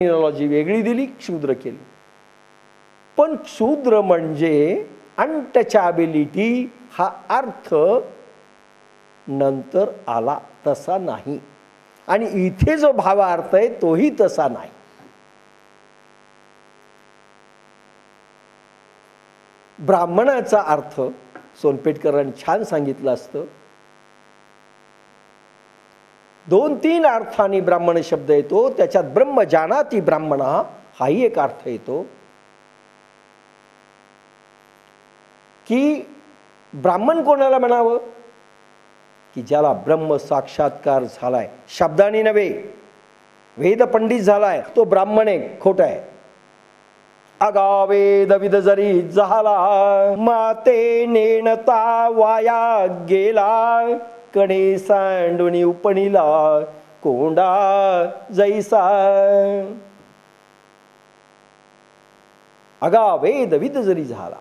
Terminology वेगळी दिली, क्षुद्र केली. पण क्षुद्र म्हणजे अनटचॅबिलिटी हा अर्थ नंतर आला तसा नाही, आणि इथे जो भावार्थ आहे तोही तसा नाही. ब्राह्मणाचा अर्थ सोनपेठकरांनी छान सांगितलं असतं. 2-3 अर्थांनी ब्राह्मण शब्द येतो. त्याच्यात ब्रह्म जानाति ब्राह्मण हाही एक अर्थ येतो की ब्राह्मण कोणाला म्हणावं, की ज्याला ब्रह्म साक्षात्कार झालाय, शब्दाने नव्हे, वेद पंडित झालाय तो ब्राह्मण आहे. खोट आहे. अगावेद विद जरी झाला, माते नेणता वाया गेला, कणे सांडुनी उपणीला कोंडा जैसा. अगावेद विद जरी झाला,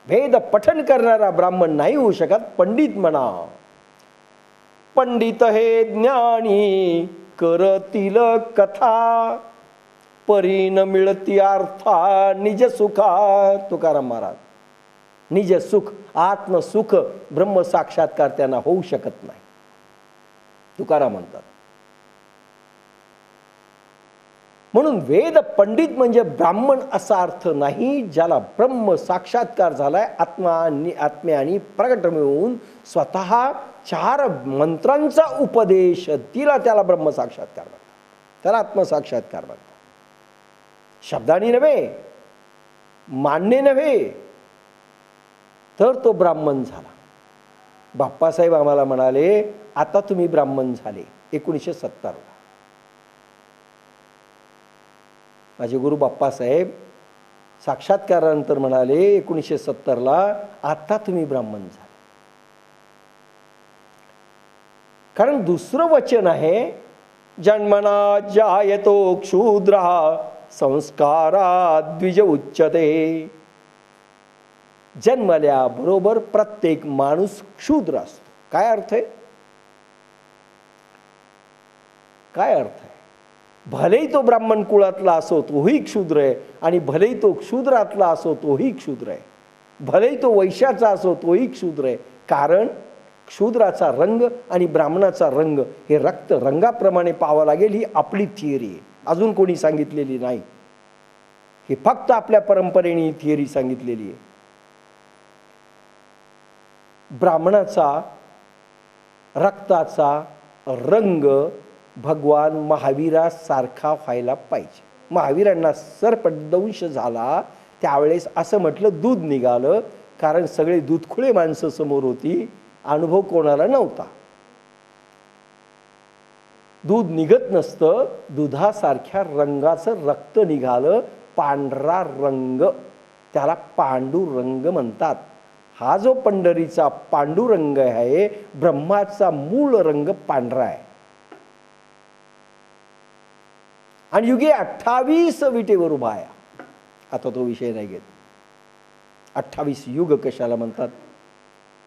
वेद पठन करणारा ब्राह्मण नाही होऊ शकत. पंडित म्हणा. पंडित हे ज्ञानी करतील कथा, परी न मिळती अर्था निज सुखा. तुकाराम महाराज. निज सुख, आत्मसुख, ब्रह्म साक्षात्कार त्यांना होऊ शकत नाही, तुकाराम म्हणतात. म्हणून वेद पंडित म्हणजे ब्राह्मण असा अर्थ नाही. ज्याला ब्रह्म साक्षात्कार झालाय, आत्म्याने प्रगट मिळवून स्वतः 4 मंत्रांचा उपदेश दिला, त्याला ब्रह्म साक्षात्कार म्हणतात, त्याला आत्मसाक्षात्कार म्हणतात. शब्दाने नव्हे, मान्य नव्हे, तर तो ब्राह्मण झाला. बाप्पासाहेब आम्हाला म्हणाले, आता तुम्ही ब्राह्मण झाले 1970ला. माझे गुरु बाप्पासाहेब साक्षात्कारानंतर म्हणाले 1970ला, आता तुम्ही ब्राह्मण झाले. कारण दुसरं वचन आहे, जन्मना जायतो क्षुद्रः संस्कारात् द्विज उच्यते. जन्मल्याबरोबर प्रत्येक माणूस क्षुद्र असतो. काय अर्थ आहे? काय अर्थ आहे? भलेही तो ब्राह्मण कुळातला असो तोही क्षुद्र आहे, आणि भलेही तो क्षुद्रातला असो तोही क्षुद्र आहे, भलेही तो वैश्याचा असो तोही क्षुद्र आहे. कारण क्षुद्राचा रंग आणि ब्राह्मणाचा रंग हे रक्त रंगाप्रमाणे पाहावं लागेल. ही आपली थिअरी आहे, अजून कोणी सांगितलेली नाही. हे फक्त आपल्या परंपरेने ही थिअरी सांगितलेली आहे. ब्राह्मणाचा रक्ताचा रंग भगवान महावीरासारखा व्हायला पाहिजे. महावीरांना सर्पदंश झाला त्यावेळेस असं म्हटलं दूध निघालं, कारण सगळे दूधखुळे माणसं समोर होती, अनुभव कोणाला नव्हता. दूध निघत नसतं, दुधासारख्या रंगाचं रक्त निघालं, पांढरा रंग, त्याला पांडुरंग म्हणतात. हा जो पंढरीचा पांडुरंग आहे, ब्रह्माचा मूळ रंग पांढरा आहे. आणि युगे 28 विटेवर उभा आहे. आता तो विषय नाही घेत. 28 युग कशाला म्हणतात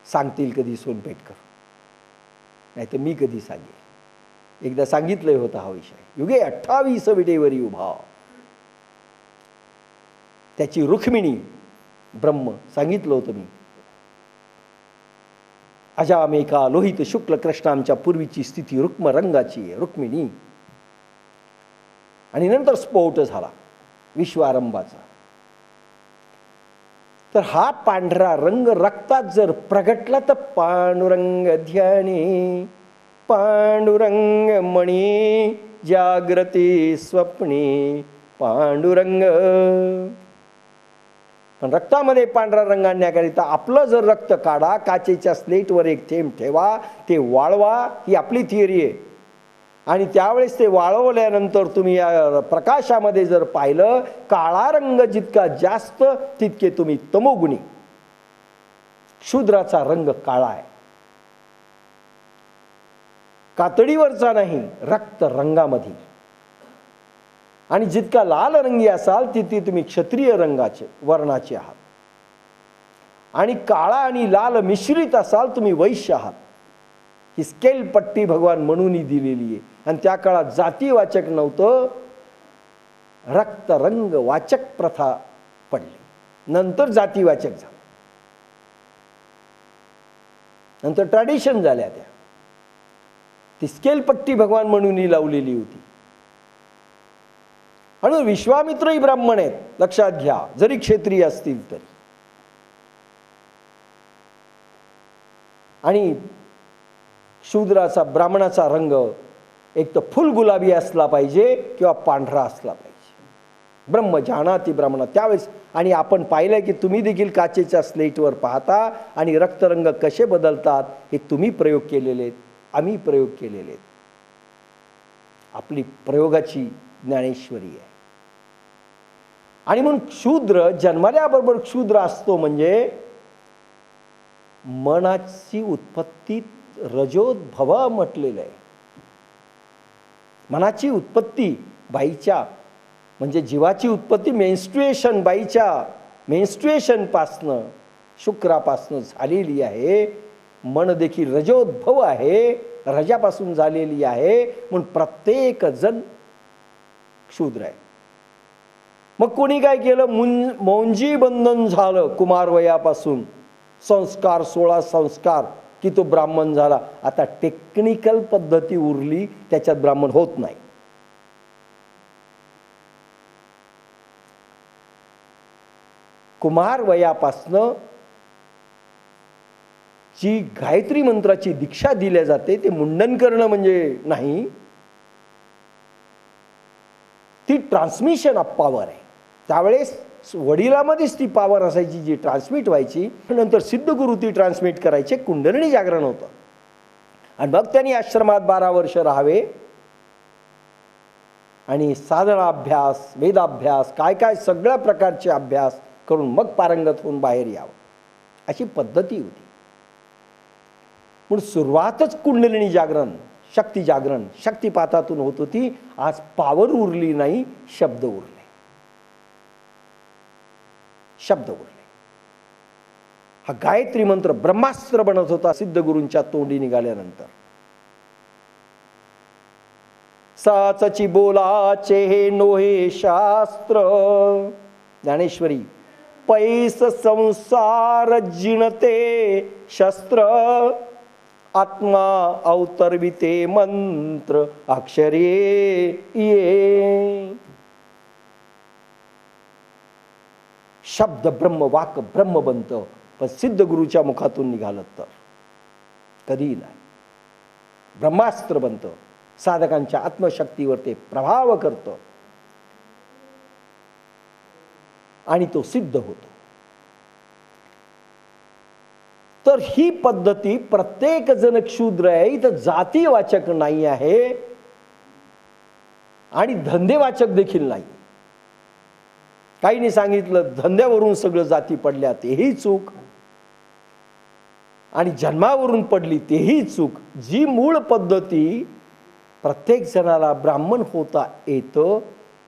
सांगतील कधी सोनपेठकर, नाही तर मी कधी सांगेल. एकदा सांगितलंय होता हा विषय. युगे 28 विटेवरी उभा. त्याची रुक्मिणी ब्रह्म सांगितलं होतं मी. अजामेका लोहित शुक्ल कृष्णांच्या पूर्वीची स्थिती रुक्म रंगाची आहे, रुक्मिणी. आणि नंतर स्फोट झाला विश्वारंभाचा. तर हा पांढरा रंग रक्तात जर प्रगटला तर पांडुरंग ध्यानी, पांडुरंग मणी जागृती स्वप्नी पांडुरंग. पण रक्तामध्ये पांढरा रंग आणण्याकरिता आपलं जर रक्त काढा, काचेच्या स्लेटवर एक थेंब ठेवा, ते वाळवा, ही आपली थिअरी आहे. आणि त्यावेळेस ते वाळवल्यानंतर तुम्ही या प्रकाशामध्ये जर पाहिलं, काळा रंग जितका जास्त तितके तुम्ही तमोगुणी. क्षुद्राचा रंग काळा आहे, कातडीवरचा नाही, रक्त रंगामध्ये. आणि जितका लाल रंगी असाल तिथे तुम्ही क्षत्रिय रंगाचे वर्णाचे आहात, आणि काळा आणि लाल मिश्रित असाल तुम्ही वैश्य आहात. ही स्केल पट्टी भगवान म्हणून दिलेली आहे. आणि त्या काळात जातीवाचक नव्हतं, रक्तरंग वाचक प्रथा पडली, नंतर जातीवाचक झालं, नंतर ट्रॅडिशन झाल्या त्या. ती स्केलपट्टी भगवान म्हणूनही लावलेली होती. आणि विश्वामित्रही ब्राह्मण आहेत, लक्षात घ्या, जरी क्षत्रिय असतील तरी. आणि शूद्राचा ब्राह्मणाचा रंग एक तर फुल गुलाबी असला पाहिजे किंवा पांढरा असला पाहिजे. ब्रह्म जानाति ब्राह्मण त्यावेळेस. आणि आपण पाहिलं की तुम्ही देखील काचेच्या स्लेटवर पाहता आणि रक्तरंग कसे बदलतात हे तुम्ही प्रयोग केलेले आहेत, आम्ही प्रयोग केलेले आहेत. आपली प्रयोगाची ज्ञानेश्वरी आहे. आणि म्हणून शूद्र जन्मल्याबरोबर शूद्र असतो म्हणजे मनाची उत्पत्ती रजोद्भव म्हटलेलं आहे. मनाची उत्पत्ती बाईच्या म्हणजे जीवाची उत्पत्ती मेन्स्ट्रुएशन, बाईच्या मेन्स्ट्रुएशनपासनं शुक्रापासनं झालेली आहे. मन देखील रजोद्भव आहे, रजापासून झालेली आहे. म्हणून प्रत्येक जण शूद्र आहे. मग कोणी काय केलं, मौंजी बंधन झालं कुमार वयापासून, संस्कार 16 संस्कार की तो ब्राह्मण झाला. आता टेक्निकल पद्धती उरली, त्याच्यात ब्राह्मण होत नाही. कुमार वयापासनं जी गायत्री मंत्राची दीक्षा दिल्या जाते ते मुंडन करणं म्हणजे नाही, ती ट्रान्समिशन ऑफ पॉवर आहे. त्यावेळेस वडिलामध्येच ती पॉवर असायची जी ट्रान्समिट व्हायची. नंतर सिद्धगुरु ती ट्रान्समिट करायचे. कुंडलिनी जागरण होतं. आणि मग त्यांनी आश्रमात 12 वर्ष राहावे आणि साधना अभ्यास, वेदाभ्यास, काय काय सगळ्या प्रकारचे अभ्यास करून मग पारंगत होऊन बाहेर यावं, अशी पद्धती होती. म्हणून सुरुवातच कुंडलिनी जागरण, शक्ती जागरण, शक्तिपातातून होत होती. आज पावर उरली नाही, शब्द उरले, शब्द उरले. हा गायत्री मंत्र ब्रह्मास्त्र बनत होता सिद्धगुरूंच्या तोंडी निघाल्यानंतर. साचची बोलाचे हे नोहे शास्त्र, ज्ञानेश्वरी. पैस संसार जिणते शस्त्र, आत्मा अवतरविते मंत्र अक्षरे ये. शब्द ब्रह्म, वाक ब्रह्म बनतं, पण सिद्धगुरूच्या मुखातून निघालं तर कधीही नाही. ब्रह्मास्त्र बनतं, साधकांच्या आत्मशक्तीवर ते प्रभाव करतं आणि तो सिद्ध होतो. तर ही पद्धती प्रत्येक जण क्षूद्र आहे, इथं जातीवाचक नाही आहे आणि धंदेवाचक देखील नाही. काहींनी सांगितलं धंद्यावरून सगळं जाती पडल्या, तेही चूक. आणि जन्मावरून पडली तेही चूक. जी मूळ पद्धती प्रत्येक जणाला ब्राह्मण होता येतं,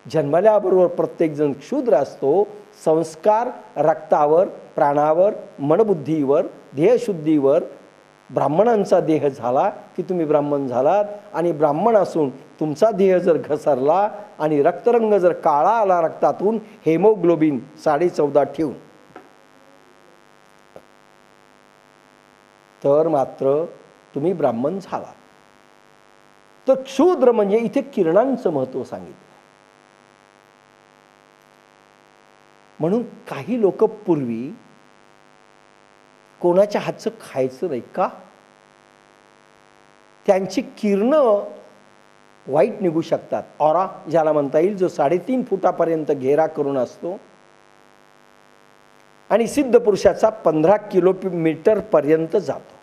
जन्मल्याबरोबर प्रत्येक जण क्षूद्र असतो. संस्कार रक्तावर, प्राणावर, मनबुद्धीवर, ध्येयशुद्धीवर ब्राह्मणांचा देह झाला की तुम्ही ब्राह्मण झालात. आणि ब्राह्मण असून तुमचा देह जर घसरला आणि रक्तरंग जर काळा आला रक्तातून, हेमोग्लोबिन 14.5 ठेवून, तर मात्र तुम्ही ब्राह्मण झाला. तर क्षूद्र म्हणजे इथे किरणांचं महत्त्व सांगितलं. म्हणून काही लोक पूर्वी कोणाच्या हातचं खायचं नाही का, त्यांची किरणं वाईट निघू शकतात. ऑरा ज्याला म्हणता येईल, जो 3.5 फुटापर्यंत घेरा करून असतो आणि सिद्ध पुरुषाचा 15 किलोमीटर पर्यंत जातो.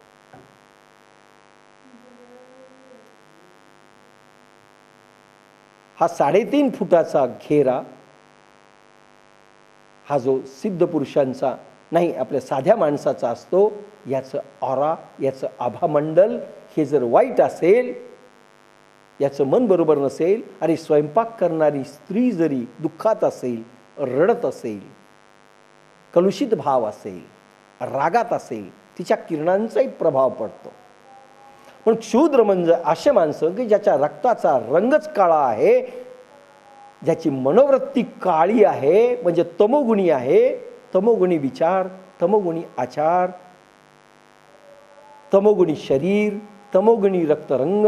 हा 3.5 फुटाचा घेरा हा जो सिद्ध पुरुषांचा नाही, आपल्या साध्या माणसाचा असतो. याचं ऑरा, याचं आभामंडल हे जर वाईट असेल, याचं मन बरोबर नसेल आणि स्वयंपाक करणारी स्त्री जरी दुःखात असेल, रडत असेल, कलुषित भाव असेल, रागात असेल, तिच्या किरणांचाही प्रभाव पडतो. पण शूद्र म्हणजे असे माणसं की ज्याच्या रक्ताचा रंगच काळा आहे, ज्याची मनोवृत्ती काळी आहे, म्हणजे तमोगुणी आहे, तमोगुणी विचार, तमोगुणी आचार, तमोगुणी शरीर, तमोगुणी रक्तरंग,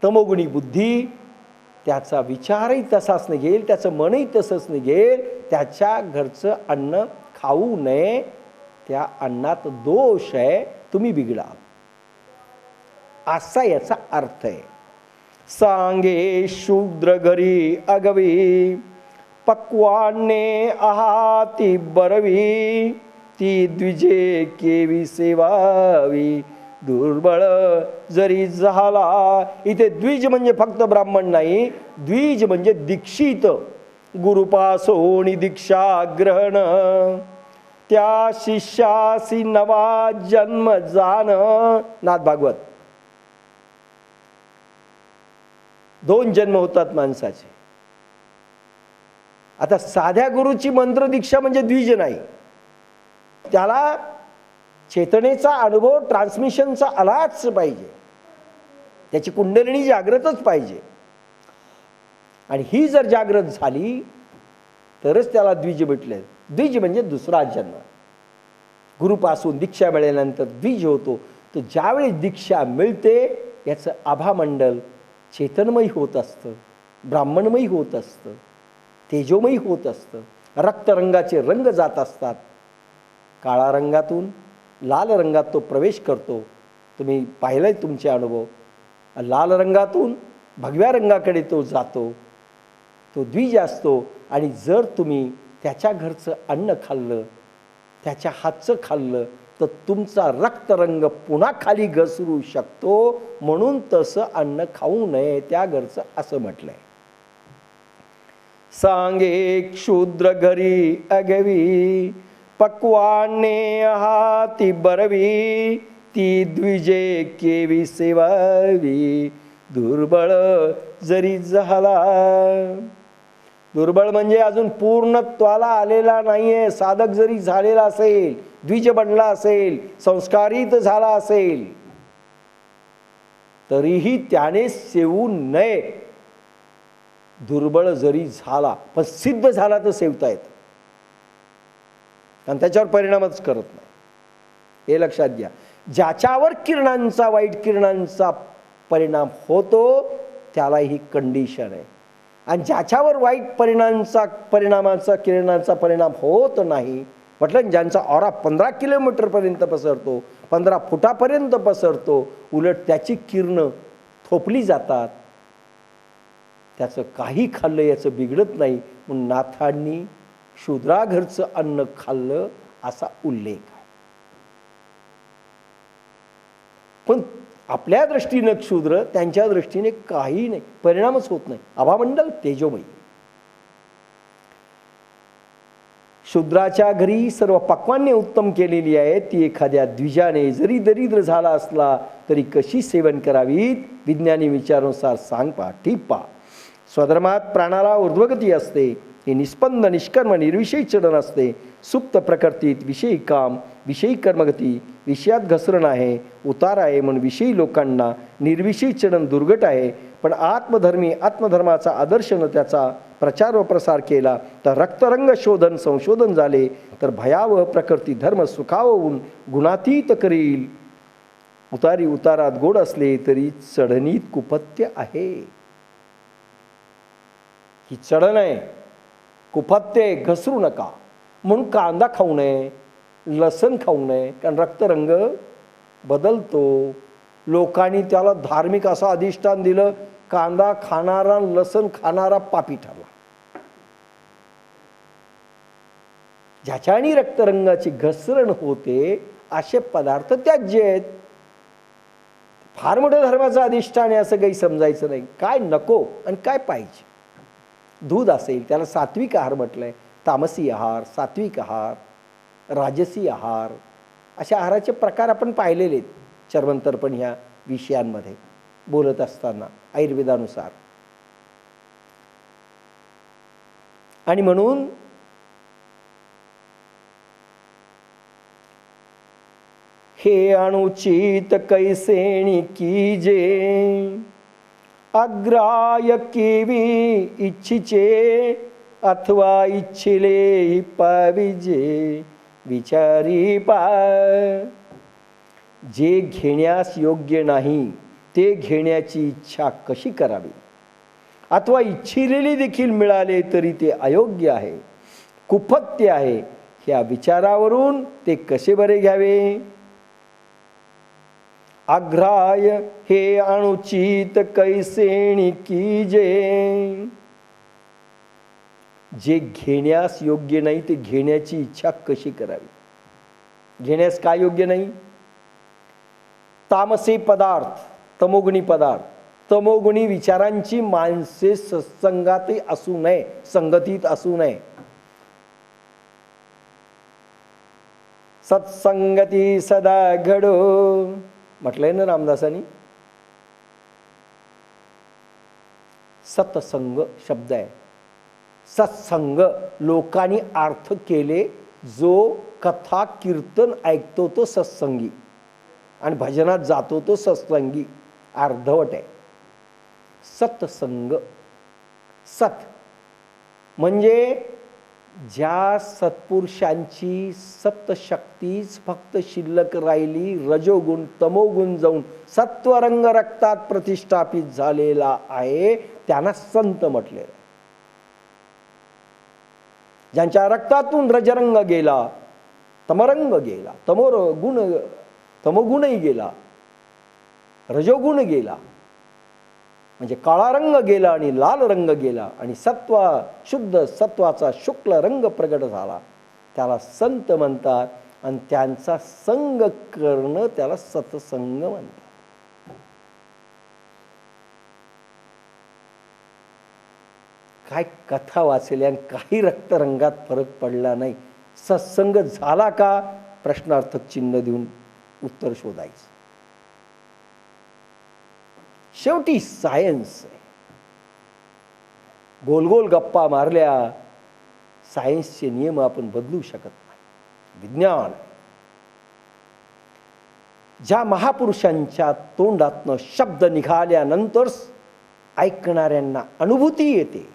तमोगुणी बुद्धी, त्याचा विचारही तसाच निघेल, त्याचं मनही तसंच निघेल. त्याच्या घरचं अन्न खाऊ नये, त्या अन्नात दोष आहे, तुम्ही बिघडा, असा याचा अर्थ आहे. सांगे शूद्र घरी अगवी, पक्वान्ने आहाती बरवी, ती द्विजे केवी सेवावी, दुर्बळ जरी झाला. इथे द्विज म्हणजे फक्त ब्राह्मण नाही, द्विज म्हणजे दीक्षित, गुरुपासोनी दीक्षा ग्रहण, त्या शिष्यासी नवा जन्म जाण. नाथ भागवत. 2 जन्म होतात माणसाचे. आता साध्या गुरुची मंत्र दीक्षा म्हणजे द्विज नाही, त्याला चेतनेचा अनुभव, ट्रान्समिशनचा आलाच पाहिजे, त्याची कुंडलिनी जागृतच पाहिजे. आणि ही जर जागृत झाली तरच त्याला द्विज म्हटले. द्विज म्हणजे दुसरा जन्म. गुरुपासून दीक्षा मिळाल्यानंतर द्विज होतो. तर ज्यावेळी दीक्षा मिळते याचं आभामंडल चेतनमयी होत असतं, ब्राह्मणमयी होत असतं, तेजोमयी होत असतं. रक्तरंगाचे रंग जात असतात. काळा रंगातून लाल रंगात तो प्रवेश करतो. तुम्ही पाहिलंय तुमचे अनुभव. लाल रंगातून भगव्या रंगाकडे तो जातो, तो द्विज असतो. आणि जर तुम्ही त्याच्या घरचं अन्न खाल्लं, त्याच्या हातचं खाल्लं, तर तुमचा रक्तरंग पुन्हा खाली घसरू शकतो. म्हणून तसं अन्न खाऊ नये त्या घरचं, असं म्हटलंय. सांगे क्षुद्र घरी अगवी, पक्वान्ने आहाती बरवी, ती द्विजे केवी सेवावी, दुर्बळ जरी झाला. दुर्बळ म्हणजे अजून पूर्णत्वाला आलेला नाहीये. साधक जरी झालेला असेल, द्विज बनला असेल, संस्कारित झाला असेल, तरीही त्याने सेवू नये. दुर्बळ जरी झाला, पण सिद्ध झाला तर सेवता येत, आणि त्याच्यावर परिणामच करत नाही. हे लक्षात घ्या. ज्याच्यावर किरणांचा, वाईट किरणांचा परिणाम होतो त्याला ही कंडिशन आहे. आणि ज्याच्यावर वाईट किरणांचा परिणाम होत नाही, म्हटलं ज्यांचा ऑरा 15 किलोमीटरपर्यंत पसरतो, 15 फुटापर्यंत पसरतो, उलट त्याची किरणं थोपली जातात, त्याचं काही खाल्लं याचं बिघडत नाही. म्हणून नाथांनी शूद्राघरचं अन्न खाल्लं असा उल्लेख आहे. पण आपल्या दृष्टीनं क्षुद्र, त्यांच्या दृष्टीने काही नाही, परिणामच होत नाही. आभामंडल तेजोमयी. शूद्राच्या घरी सर्व पक्वान्ने उत्तम केलेली आहेत. ती एखाद्या द्विजाने जरी दरिद्र झाला असला तरी कशी सेवन करावीत, विज्ञानी विचारानुसार सांग पहा, ठीक पहा. स्वधर्मात प्राणाला ऊर्ध्वगती असते. हे निस्पंद निष्कर्म निर्विषयी चढण असते. सुप्त प्रकृतीत विषयी काम, विषयी कर्मगती, विषयात घसरण आहे, उतार आहे. म्हणून विषयी लोकांना निर्विषयी चढण दुर्घट आहे. पण आत्मधर्मी आत्मधर्माचा आदर्शनं त्याचा प्रचार व प्रसार केला तर रक्तरंग शोधन संशोधन झाले तर भयावह प्रकृती धर्म सुखावून गुणातीत करील. उतारी उतारात गोड असले तरी चढणीत कुपथ्य आहे. ही चढण आहे, कुपथ्य, घसरू नका. म्हणून कांदा खाऊ नये, लसण खाऊ नये, कारण रक्तरंग बदलतो. लोकांनी त्याला धार्मिक असं अधिष्ठान दिलं, कांदा खाणारा लसण खाणारा पापी ठरला. ज्याच्याने रक्तरंगाची घसरण होते असे पदार्थ त्याज्य आहेत. फार मोठं धर्माचं अधिष्ठान आहे असं काही समजायचं नाही. काय नको आणि काय पाहिजे. दूध असेल त्याला सात्विक आहार म्हटलंय. तामसी आहार, सात्विक आहार, राजसी आहार, अशा आहाराचे प्रकार आपण पाहिलेले आहेत चर्वंतर्पण ह्या विषयांमध्ये बोलत असताना आयुर्वेदानुसार. आणि म्हणून हे अनुचित कैसेणी कीजे, अग्राय केवी इच्छिचे अथवा इच्छिले पाविजे विचारी पाय. जे घेण्यास योग्य नाही ते घेण्याची इच्छा कशी करावी, अथवा इच्छिलेले देखील मिळाले तरी ते अयोग्य आहे, कुपथ्य आहे, ह्या विचारावरून ते कसे बरे घ्यावे. अग्राय हे अनुचित कैसेणी कीजे. जे घेण्यास योग्य नाही ते घेण्याची इच्छा कशी करावी. घेण्यास काय योग्य नाही. तामसी पदार्थ, तमोगुणी पदार्थ, तमोगुणी विचारांची माणसे सत्संगात असू नये, संगतीत असू नये. सत्संगती सदा घडो म्हटलंय ना रामदासांनी. सत्संग शब्द आहे. सत्संग लोकांनी अर्थ केले. जो कथा कीर्तन ऐकतो तो सत्संगी आणि भजनात जातो तो सत्संगी. अर्धवट आहे. सत्संग, सत म्हणजे ज्या सत्पुरुषांची सत्शक्तीच फक्त शिल्लक राहिली, रजोगुण तमोगुण जाऊन सत्वरंग रक्तात प्रतिष्ठापित झालेला आहे, त्यांना संत म्हटले. ज्यांच्या रक्तातून रजरंग गेला, तमरंग गेला, तमोगुणही गेला, रजोगुण गेला, म्हणजे काळा रंग गेला आणि लाल रंग गेला आणि शुद्ध सत्वाचा शुक्ल रंग प्रगट झाला, त्याला संत म्हणतात. आणि त्यांचा संग करणं त्याला सत्संग म्हणतात. काय कथा वाचल्या आणि काही रक्तरंगात फरक पडला नाही. सत्संग झाला का प्रश्नार्थक चिन्ह देऊन उत्तर शोधायचं. शेवटी सायन्स आहे. गोल गोल गप्पा मारल्या, सायन्सचे नियम आपण बदलू शकत नाही. विज्ञान ज्या महापुरुषांच्या तोंडातनं शब्द निघाल्यानंतर ऐकणाऱ्यांना अनुभूती येते.